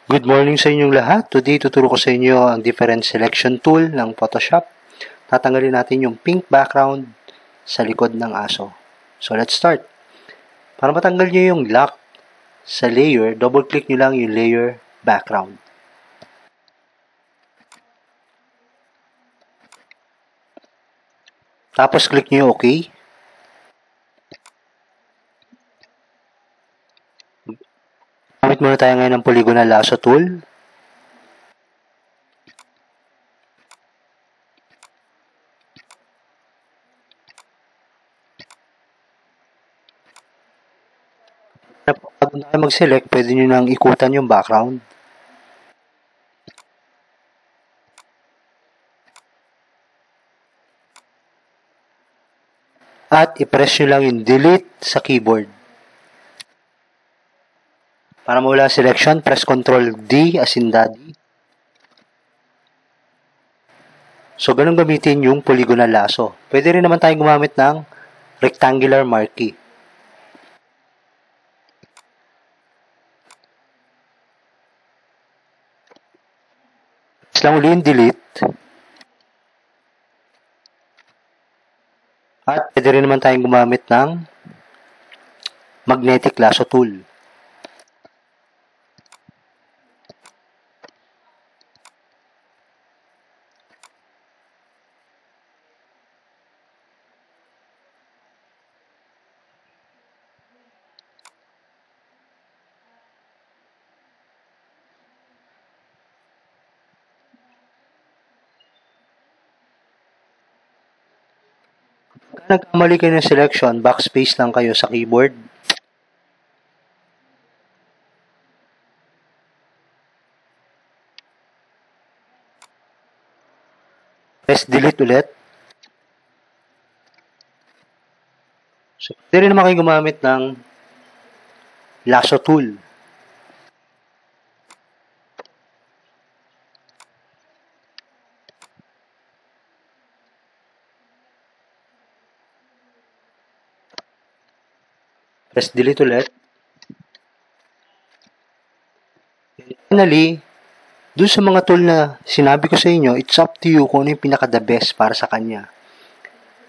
Good morning sa inyong lahat. Today, tuturo ko sa inyo ang different selection tool ng Photoshop. Tatanggalin natin yung pink background sa likod ng aso. So, let's start. Para matanggal nyo yung lock sa layer, double-click nyo lang yung layer background. Tapos, click nyo yung OK. Gamit muna tayo ngayon ng Polygonal Lasso tool. Pag na kayo mag-select, pwede nyo nang ikutan yung background. At i-press nyo lang yung delete sa keyboard. Para mawala selection, press Ctrl D as in daddy. So, ganun gamitin yung Polygonal Lasso. Pwede rin naman tayong gumamit ng rectangular marquee. Press lang uli yung delete. At pwede rin naman tayong gumamit ng magnetic lasso tool. Kung nagkamali kayo ng selection, backspace lang kayo sa keyboard. Press delete ulit. So, pwede rin naman kayo gumamit ng lasso tool. Press delete ulit. And finally, dun sa mga tool na sinabi ko sa inyo, it's up to you kung ano yung pinaka-the best para sa kanya.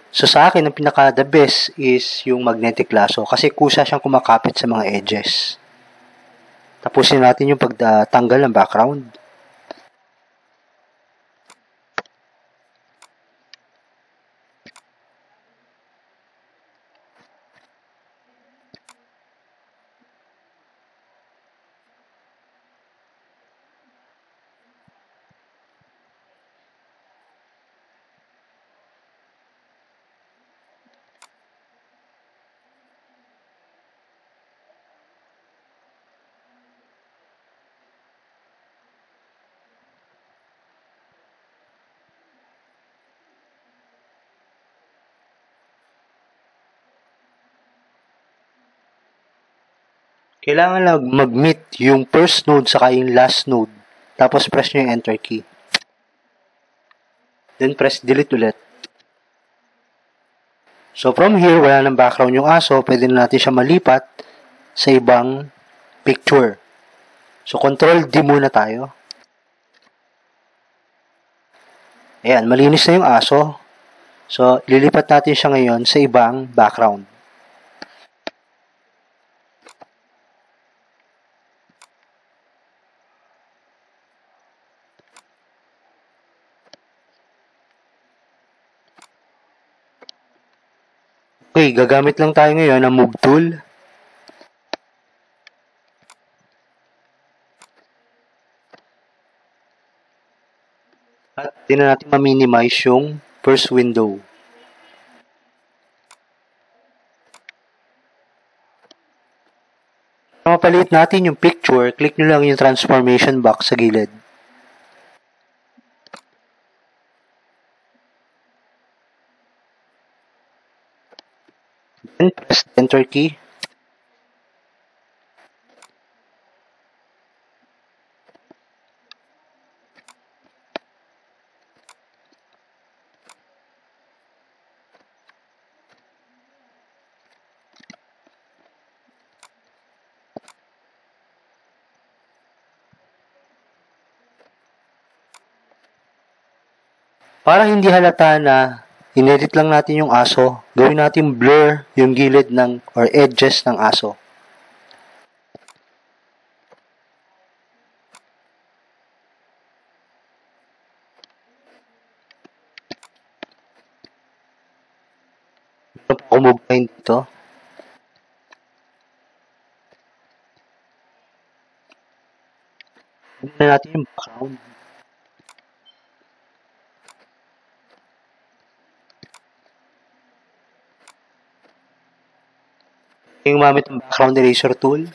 So sa akin, ang pinaka-the best is yung magnetic lasso kasi kusa siyang kumakapit sa mga edges. Tapusin natin yung pagtanggal ng background. Kailangan lang mag-meet yung first node saka yung last node. Tapos press nyo yung enter key. Then press delete ulit. So from here, wala nang background yung aso. Pwede na natin siya malipat sa ibang picture. So Ctrl D muna tayo. Ayan, malinis na yung aso. So ililipat natin siya ngayon sa ibang background. Okay, gagamit lang tayo ngayon ng move tool. At hindi na natin ma-minimize yung first window. Para mapalit natin yung picture, click nyo lang yung transformation box sa gilid. Then press the enter key. Para hindi halata na inedit lang natin yung aso, gawin natin blur yung gilid ng or edges ng aso. Meron pa akong movement dito. Tignan natin yung background. Yung gumamit ng background eraser tool.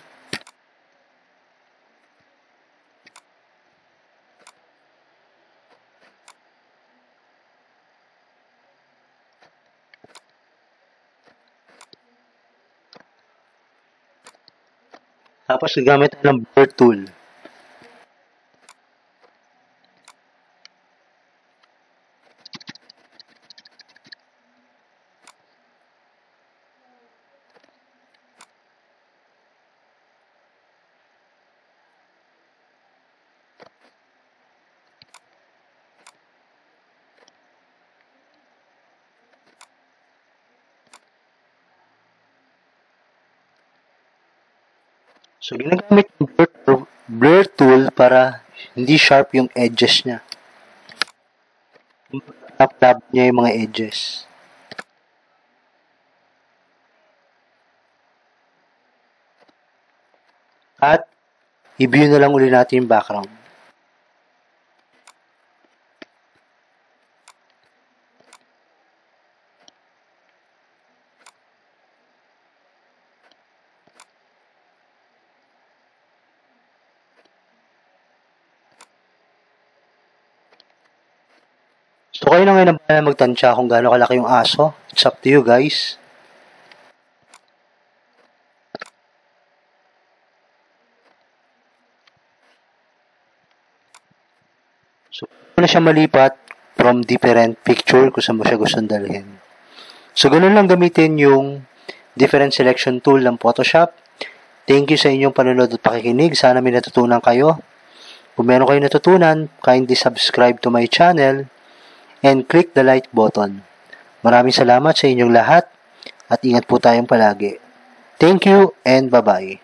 Tapos gagamit tayo ng blur tool. So, ginagamit yung blur tool para hindi sharp yung edges niya. Tap-tap niya yung mga edges. At, i-view na lang uli natin yung background. So, kayo na ngayon na magtansya kung gaano kalaki yung aso. It's up to you, guys. So, na siya malipat from different picture kung saan mo siya gustong dalhin. So, ganun lang gamitin yung different selection tool ng Photoshop. Thank you sa inyong panonood at pakikinig. Sana may natutunan kayo. Kung meron kayo natutunan, kindly subscribe to my channel and click the like button. Maraming salamat sa inyong lahat at ingat po tayong palagi. Thank you and bye-bye.